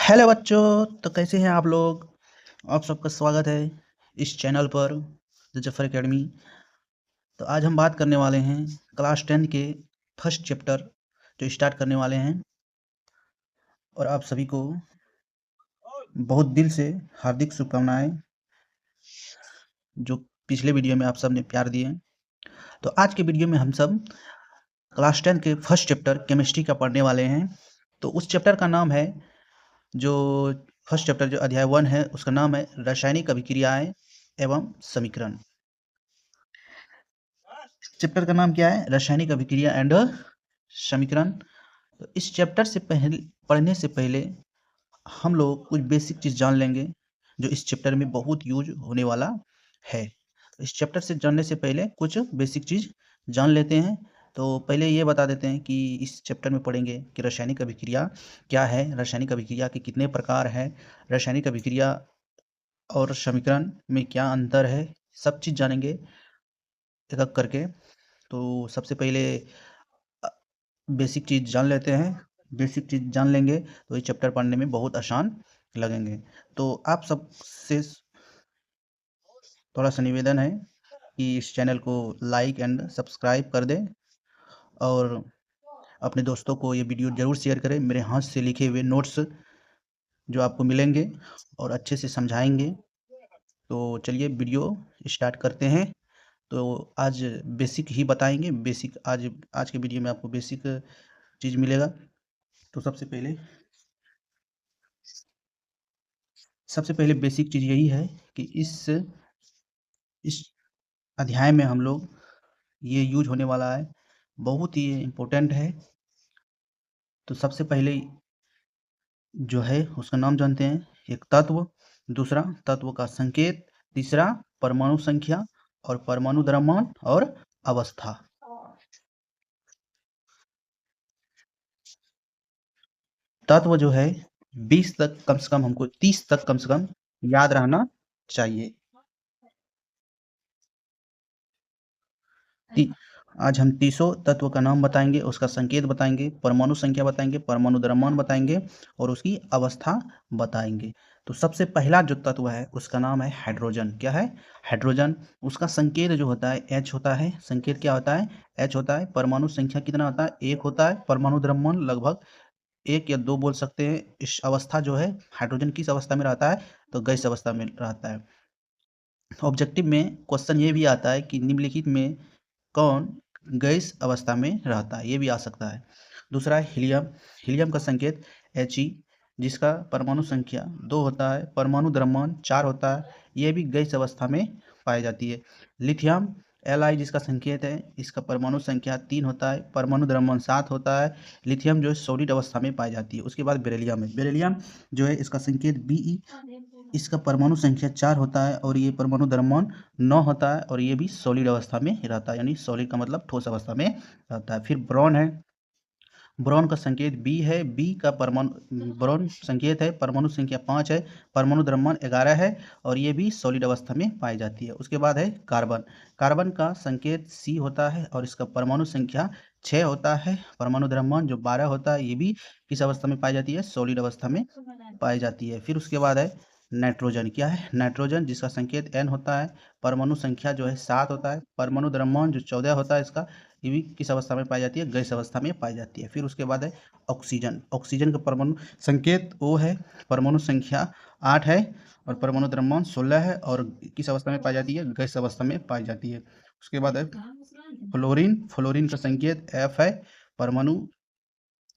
Hello बच्चों। तो कैसे हैं आप लोग। आप सबका स्वागत है इस चैनल पर द जफर एकेडमी। तो आज हम बात करने वाले हैं क्लास 10 के फर्स्ट चैप्टर जो स्टार्ट करने वाले हैं। और आप सभी को बहुत दिल से हार्दिक शुभकामनाएं, जो पिछले वीडियो में आप सब ने प्यार दिए। तो आज के वीडियो में हम सब क्लास 10 के फर्स्ट चैप्टर केमिस्ट्री का पढ़ने वाले हैं। तो उस चैप्टर का नाम है, जो फर्स्ट चैप्टर जो अध्याय 1 है, उसका नाम है रासायनिक अभिक्रियाएं एवं समीकरण। चैप्टर का नाम क्या है? रासायनिक अभिक्रिया एंड समीकरण। तो इस चैप्टर से पहले पढ़ने से पहले हम लोग कुछ बेसिक चीज़ जान लेंगे जो इस चैप्टर में बहुत यूज होने वाला है। तो इस चैप्टर से जानने से पहले कुछ बेसिक चीज़ जान लेते हैं। तो पहले ये बता देते हैं कि इस चैप्टर में पढ़ेंगे कि रासायनिक अभिक्रिया क्या है, रासायनिक अभिक्रिया के कितने प्रकार हैं, रासायनिक अभिक्रिया और समीकरण में क्या अंतर है, सब चीज़ जानेंगे एक एक करके। तो सबसे पहले बेसिक चीज़ जान लेते हैं। बेसिक चीज़ जान लेंगे तो ये चैप्टर पढ़ने में बहुत आसान लगेंगे। तो आप सब से थोड़ा सा निवेदन है कि इस चैनल को लाइक एंड सब्सक्राइब कर दें और अपने दोस्तों को ये वीडियो ज़रूर शेयर करें। मेरे हाथ से लिखे हुए नोट्स जो आपको मिलेंगे और अच्छे से समझाएंगे। तो चलिए वीडियो स्टार्ट करते हैं। तो आज बेसिक ही बताएंगे। बेसिक आज के वीडियो में आपको बेसिक चीज़ मिलेगा। तो सबसे पहले बेसिक चीज़ यही है कि इस अध्याय में हम लोग ये यूज होने वाला है, बहुत ही इम्पोर्टेंट है। तो सबसे पहले जो है उसका नाम जानते हैं। एक तत्व, दूसरा तत्व का संकेत, तीसरा परमाणु संख्या और परमाणु द्रव्यमान और अवस्था। तत्व जो है 20 तक कम से कम, हमको 30 तक कम से कम याद रहना चाहिए। आज हम 30 तत्व का नाम बताएंगे, उसका संकेत बताएंगे, परमाणु संख्या बताएंगे, परमाणु द्रव्यमान बताएंगे और उसकी अवस्था बताएंगे। तो सबसे पहला जो तत्व है उसका नाम है हाइड्रोजन। क्या है? हाइड्रोजन। उसका संकेत जो होता है H होता है। संकेत क्या होता है? H होता है। परमाणु संख्या कितना होता है? 1 होता है। परमाणु द्रव्यमान लगभग 1 या 2 बोल सकते हैं। इस अवस्था जो है, हाइड्रोजन किस अवस्था में रहता है? तो गैस अवस्था में रहता है। ऑब्जेक्टिव में क्वेश्चन ये भी आता है कि निम्नलिखित में कौन गैस अवस्था में रहता है, ये भी आ सकता है। दूसरा है हीलियम। हीलियम का संकेत He, जिसका परमाणु संख्या 2 होता है, परमाणु द्रव्यमान 4 होता है, ये भी गैस अवस्था में पाई जाती है। लिथियम Li, जिसका संकेत है, इसका परमाणु संख्या 3 होता है, परमाणु द्रव्यमान 7 होता है। लिथियम जो है सॉलिड अवस्था में पाई जाती है। उसके बाद बेरिलियम है। बेरिलियम जो है, इसका संकेत Be, इसका परमाणु संख्या 4 होता है और ये परमाणु द्रव्यमान 9 होता है और ये भी सॉलिड अवस्था में रहता है, यानी सॉलिड का मतलब ठोस अवस्था में रहता है। फिर ब्रोन है। ब्रोन का संकेत बी है। बी का ब्रोन संकेत है, परमाणु संख्या 5 है, परमाणु द्रव्यमान 11 है और ये भी सॉलिड अवस्था में पाई जाती है। उसके बाद है कार्बन। कार्बन का संकेत सी होता है और इसका परमाणु संख्या 6 होता है, परमाणु द्रव्यमान जो 12 होता है, ये भी किस अवस्था में पाई जाती है? सॉलिड अवस्था में पाई जाती है। फिर उसके बाद है नाइट्रोजन। क्या है? नाइट्रोजन, जिसका संकेत N होता है, परमाणु संख्या जो है 7 होता है, परमाणु द्रव्यमान जो 14 होता है इसका, ये भी किस अवस्था में पाई जाती है? गैस अवस्था में पाई जाती है। फिर उसके बाद है ऑक्सीजन। ऑक्सीजन का परमाणु संकेत O है, परमाणु संख्या 8 है और परमाणु द्रव्यमान 16 है और किस अवस्था में पाई जाती है? गैस अवस्था में पाई जाती है। उसके बाद है फ्लोरीन। फ्लोरीन का संकेत F है, परमाणु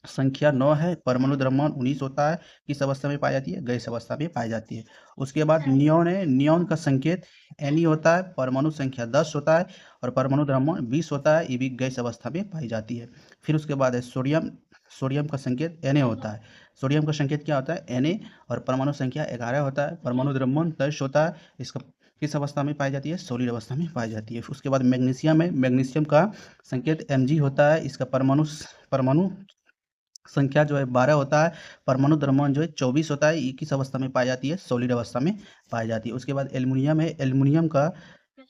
संख्या 9 है, परमाणु द्रव्यमान 19 होता है, किस अवस्था में पाई जाती है? गैस अवस्था में पाई जाती है। उसके बाद नियोन है। नियोन का संकेत Ne होता है, परमाणु संख्या 10 होता है और परमाणु द्रव्यमान 20 होता है, ये भी गैस अवस्था में पाई जाती है। फिर उसके बाद है सोडियम। सोडियम का संकेत Na होता है। सोडियम का संकेत क्या होता है? Na और परमाणु संख्या 11 होता है, परमाणु द्रव्यमान 10 होता है, इसका किस अवस्था में पाई जाती है? सॉलिड अवस्था में पाई जाती है। उसके बाद मैग्नीशियम है। मैग्नीशियम का संकेत Mg होता है, इसका परमाणु संख्या जो है 12 होता है, परमाणु द्रव्यमान जो है 24 होता है, ये किस अवस्था में पाई जाती है? सॉलिड अवस्था में पाई जाती है। उसके बाद एल्युमिनियम है। एल्युमिनियम का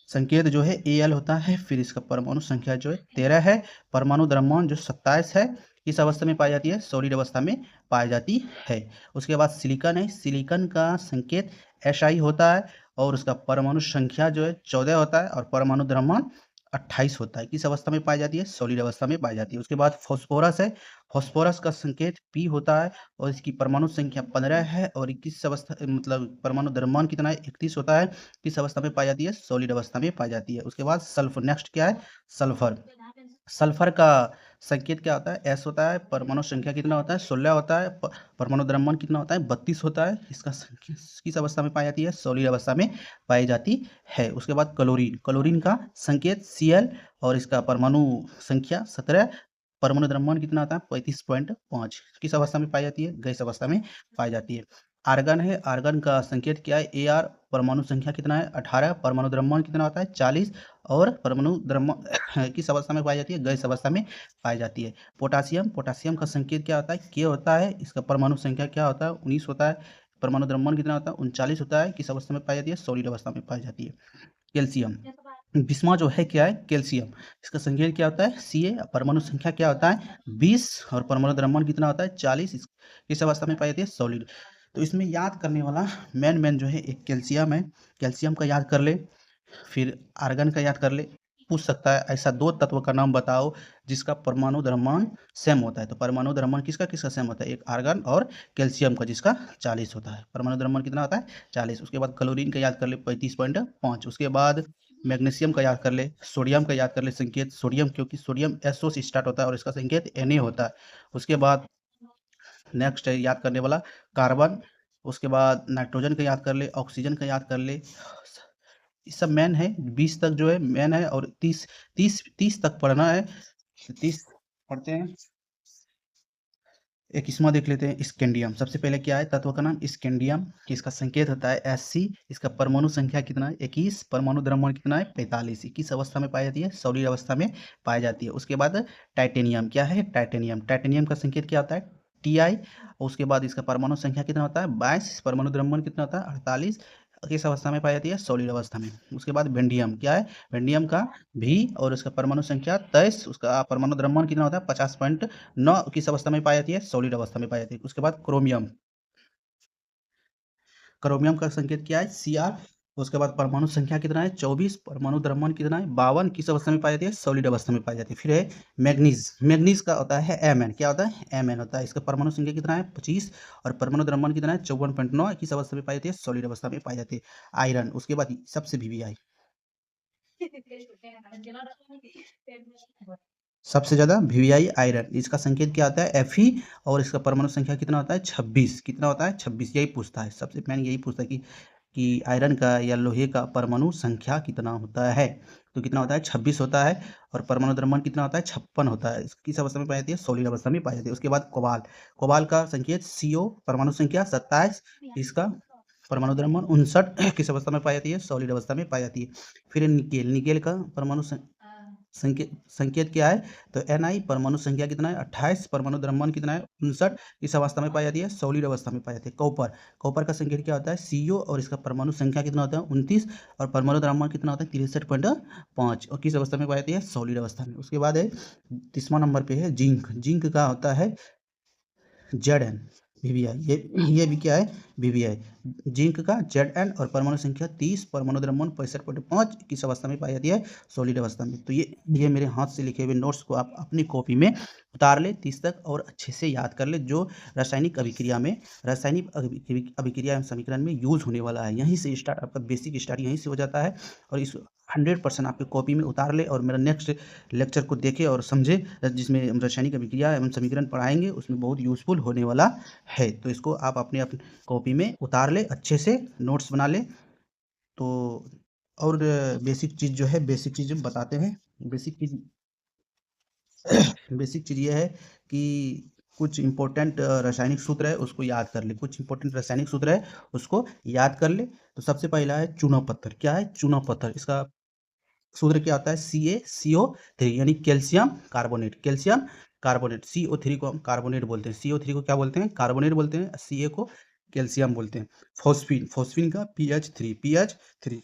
संकेत जो है Al होता है, फिर इसका परमाणु संख्या जो है 13 है, परमाणु द्रव्यमान जो 27 है, किस अवस्था में पाई जाती है? सॉलिड अवस्था में पाई जाती है। उसके बाद सिलिकॉन है, सिलिकॉन का संकेत Si होता है और उसका परमाणु संख्या जो है 14 होता है और परमाणु द्रव्यमान 28 होता है। किस अवस्था में पाई जाती है? सॉलिड अवस्था में पाई जाती है। उसके बाद फास्फोरस है, फास्फोरस का संकेत P होता है और इसकी परमाणु संख्या 15 है और किस अवस्था मतलब परमाणु द्रव्यमान कितना है? 31 होता है। किस अवस्था में पाई जाती है? सॉलिड अवस्था में पाई जाती है। उसके बाद सल्फर, नेक्स्ट क्या है? सल्फर। सल्फर का संकेत क्या होता है? एस होता है। परमाणु संख्या कितना होता है? 16 होता है। परमाणु द्रव्यमान कितना होता है? 32 होता है। इसका किस अवस्था में पाई जाती है? सॉलिड अवस्था में पाई जाती है। उसके बाद क्लोरीन, क्लोरीन का संकेत Cl और इसका परमाणु संख्या 17, परमाणु द्रव्यमान कितना होता है? 35.5। किस अवस्था में पाई जाती है? गैस अवस्था में पाई जाती है। आर्गन है, आर्गन का संकेत क्या है? Ar, परमाणु संख्या कितना है? 18, परमाणु द्रव्यमान कितना होता है? 40 और परमाणु द्रव्यमान किस अवस्था में पाई जाती है? गैस अवस्था में पाई जाती है। पोटासियम, पोटासियम का संकेत क्या होता है? K होता है। इसका परमाणु संख्या क्या होता है? 19 होता है। परमाणु द्रव्यमान कितना होता है? 39 होता है। किस अवस्था में पाई जाती है? सॉलिड अवस्था में पाई जाती है। कैल्शियम, बिस्मा जो है क्या है? कैल्शियम। इसका संकेत क्या होता है? Ca, परमाणु संख्या क्या होता है? 20 और परमाणु द्रव्यमान कितना होता है? 40। किस अवस्था में पाई जाती है? सॉलिड। तो इसमें याद करने वाला मेन जो है एक कैल्शियम है, कैल्शियम का याद कर ले, फिर आर्गन का याद कर ले। पूछ सकता है ऐसा 2 तत्व का नाम बताओ जिसका परमाणु द्रव्यमान सेम होता है। तो परमाणु द्रव्यमान किसका किसका सेम होता है? एक आर्गन और कैल्शियम का, जिसका 40 होता है। परमाणु द्रव्यमान कितना होता है? 40। उसके बाद क्लोरीन का याद कर ले 35.5। उसके बाद मैग्नीशियम का याद कर ले, सोडियम का याद कर ले संकेत सोडियम, क्योंकि सोडियम SO से स्टार्ट होता है और इसका संकेत Na होता है। उसके बाद नेक्स्ट है याद करने वाला कार्बन। उसके बाद नाइट्रोजन का याद कर ले, ऑक्सीजन का याद कर ले। ये सब मैन है, 20 तक जो है मैन है और 30 तक पढ़ना है। 30 पढ़ते हैं। एक इसमें देख लेते हैं, स्कैंडियम। सबसे पहले क्या है तत्व का नाम? स्कैंडियम। इसका संकेत होता है Sc। इसका परमाणु संख्या कितना है? 21। परमाणु द्रव्यमान कितना है? 45। किस अवस्था में पाई जाती है? सॉलिड अवस्था में पाई जाती है। उसके बाद टाइटेनियम, क्या है? टाइटेनियम, टाइटेनियम का संकेत क्या होता है? Ti। उसके बाद इसका परमाणु संख्या कितना होता है? 22। परमाणु द्रव्यमान कितना होता है? 48। किस अवस्था में पाई जाती है? सॉलिड अवस्था में। उसके बाद वेंडियम, क्या है? वेंडियम का भी और उसका परमाणु संख्या 23। उसका परमाणु द्रव्यमान कितना होता है? 50.9। किस अवस्था में पाई जाती है? सॉलिड अवस्था में पाई जाती है। उसके बाद क्रोमियम, क्रोमियम का संकेत क्या है? Cr। उसके बाद परमाणु संख्या कितना है? 24। परमाणु द्रव्यमान कितना है? 52। किस अवस्था में पाई जाती है? सॉलिड अवस्था में पाई जाती है। फिर है मैग्नीज, मैग्नीज का होता है Mn, क्या होता है? Mn होता है। इसका परमाणु संख्या कितना है? 25 और परमाणु द्रव्यमान कितना है? 54.9। किस अवस्था में पाई जाती है? सॉलिड अवस्था में पाई जाती है। आयरन, उसके बाद सबसे VVI, सबसे ज़्यादा VVI आयरन। इसका संकेत क्या होता है? Fe और इसका परमाणु संख्या कितना होता है? 26। कितना होता है? 26। यही पूछता है सबसे मेन, यही पूछता है कि आयरन का या लोहे का परमाणु संख्या कितना होता है? तो कितना होता है? 26 होता है और परमाणु द्रव्यमान कितना होता है? 56 होता है। किस अवस्था में पाई जाती है? सॉलिड अवस्था में पाई जाती है। उसके बाद कोबाल, कोबाल का संकेत CO, परमाणु संख्या 27। इसका परमाणु द्रव्यमान 59। किस अवस्था में पाई जाती है? सॉलिड अवस्था में पाई जाती है। फिर निकेल, निकेल का परमाणु संकेत क्या है? तो Ni, परमाणु संख्या कितना है? 28। परमाणु द्रव्यमान कितना है? 59। इस अवस्था में पाई जाती है? सॉलिड अवस्था में पाई जाती है। कॉपर, कॉपर का संकेत क्या होता है? Co और इसका परमाणु संख्या कितना होता है? 29 और परमाणु द्रव्यमान कितना होता है? 63.5 और किस अवस्था में पाई जाती है? सॉलिड अवस्था में। उसके बाद है 30वां नंबर पे है जिंक, जिंक का होता है Zn, VVI। ये भी क्या है? VVI। जिंक का Zn और परमाणु संख्या 30, परमाणु द्रव्यमान 65.5। किस अवस्था में पाई जाती है? सॉलिड अवस्था में। तो ये मेरे हाथ से लिखे हुए नोट्स को आप अपनी कॉपी में उतार ले 30 तक और अच्छे से याद कर ले, जो रासायनिक अभिक्रिया में, रासायनिक अभिक्रिया एवं समीकरण में यूज होने वाला है। यहीं से स्टार्ट, आपका बेसिक स्टार्ट यहीं से हो जाता है और इस 100% आपके कॉपी में उतार ले और मेरा नेक्स्ट लेक्चर को देखे और समझे, जिसमें रासायनिक अभिक्रिया एवं समीकरण पढ़ाएंगे, उसमें बहुत यूजफुल होने वाला है। तो इसको आप अपने कॉपी में उतार ले, अच्छे से नोट्स बना ले। तो और बेसिक चीज़ जो है, बेसिक चीज़ हम बताते हैं। बेसिक चीज़ ये है कि कुछ इंपॉर्टेंट रासायनिक सूत्र है, उसको याद कर ले। कुछ इंपॉर्टेंट रासायनिक सूत्र है, उसको याद कर ले। तो सबसे पहला है चूना पत्थर। क्या है? चूना पत्थर। इसका सूत्र क्या होता है? CaCO3, यानी calcium carbonate, calcium carbonate. CO3 को हम कार्बोनेट बोलते हैं, CO3 को क्या बोलते हैं? कार्बोनेट बोलते हैं। Ca को कैल्शियम बोलते हैं। फॉस्फीन, फॉस्फीन का PH3,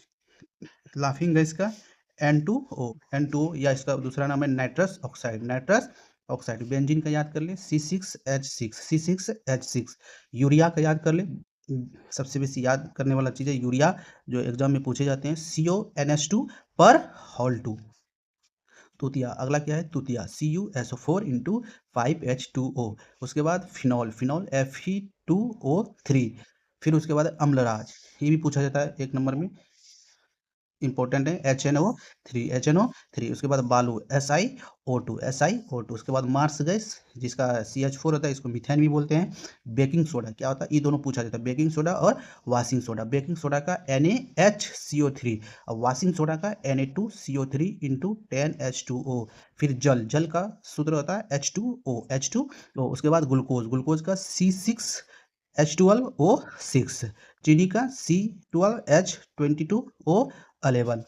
लाफिंग गैस का N2O, या इसका दूसरा नाम है nitrous oxide, nitrous oxide. Benzene का याद कर ले C6H6, C6H6। यूरिया का याद कर ले, सबसे बेसी याद करने वाला चीज़ है यूरिया, जो एग्जाम में पूछे जाते हैं, CONH2 पर होल 2। तूतिया, अगला क्या है तूतिया, CuSO4 इंटू 5H2O। उसके बाद फिनॉल, फिनॉल Fe2O3। फिर उसके बाद अम्लराज, ये भी पूछा जाता है 1 नंबर में, इंपॉर्टेंट है, HNO3। उसके बाद बालू, SiO2। उसके बाद मार्स गैस, जिसका CH4 होता है, इसको मीथेन भी बोलते हैं। बेकिंग सोडा क्या होता है, ये दोनों पूछा जाता है, बेकिंग सोडा और वाशिंग सोडा। बेकिंग सोडा का NaHCO3 और वाशिंग सोडा का Na2CO3 इंटू 10H2O। फिर जल, जल का सूत्र होता है H2O। उसके बाद ग्लूकोज, ग्लूकोज का C6H12O6। चीनी का C12H22O11,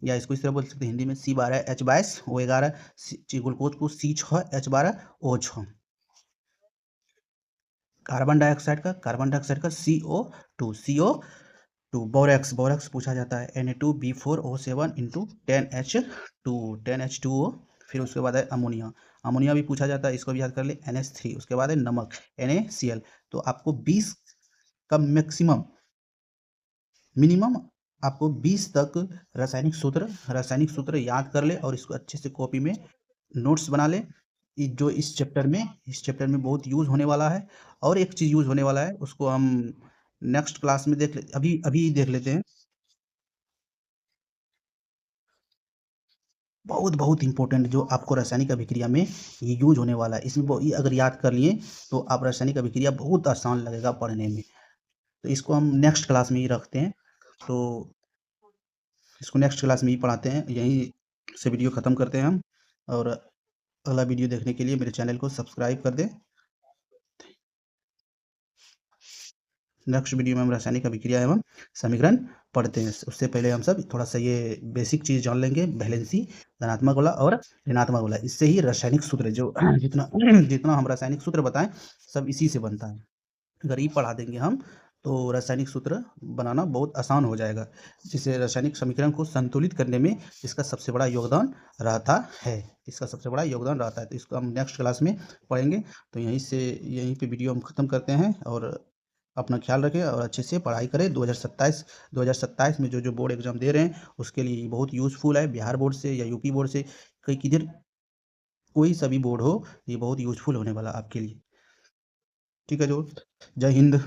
या इसको इस तरह बोल सकते हैं हिंदी में C12H22O11। ग्लूकोज को C6H12O6। कार्बन डाइऑक्साइड का CO2। बोरेक्स, बोरेक्स पूछा जाता है Na2B4O7 इंटू 10H2O। फिर उसके बाद है अमोनिया, अमोनिया भी पूछा जाता है, इसको भी याद कर ले, NH3। उसके बाद है नमक, NaCl। तो आपको 20 का मैक्सिमम, मिनिमम आपको 20 तक रासायनिक सूत्र याद कर ले, और इसको अच्छे से कॉपी में नोट्स बना ले। जो इस चैप्टर में बहुत यूज़ होने वाला है। और एक चीज़ यूज़ होने वाला है, उसको हम नेक्स्ट क्लास में देख ले, अभी अभी देख लेते हैं। बहुत बहुत इंपॉर्टेंट, जो आपको रासायनिक अभिक्रिया में ये यूज होने वाला है, इसमें ये अगर याद कर लिए तो आप रासायनिक अभिक्रिया बहुत आसान लगेगा पढ़ने में। तो इसको हम नेक्स्ट क्लास में ही रखते हैं, तो इसको नेक्स्ट क्लास में ही पढ़ाते हैं, यहीं से वीडियो ख़त्म करते हैं हम। और अगला वीडियो देखने के लिए मेरे चैनल को सब्सक्राइब कर दें। नेक्स्ट वीडियो में हम रासायनिक अभिक्रिया एवं समीकरण पढ़ते हैं। उससे पहले हम सब थोड़ा सा ये बेसिक चीज़ जान लेंगे, वैलेंसी, धनात्मक वाला और ऋणात्मक वाला। इससे ही रासायनिक सूत्र जो जितना जितना हम रासायनिक सूत्र बताएं, सब इसी से बनता है। अगर ये पढ़ा देंगे हम, तो रासायनिक सूत्र बनाना बहुत आसान हो जाएगा, जिससे रासायनिक समीकरण को संतुलित करने में इसका सबसे बड़ा योगदान रहता है। तो इसको हम नेक्स्ट क्लास में पढ़ेंगे। तो यहीं पे वीडियो हम ख़त्म करते हैं, और अपना ख्याल रखें और अच्छे से पढ़ाई करें। 2027 में जो बोर्ड एग्ज़ाम दे रहे हैं, उसके लिए बहुत यूज़फुल है। बिहार बोर्ड से या यूपी बोर्ड से, कहीं किधर कोई सा भी बोर्ड हो, ये बहुत यूज़फुल होने वाला आपके लिए। ठीक है, जो जय हिंद।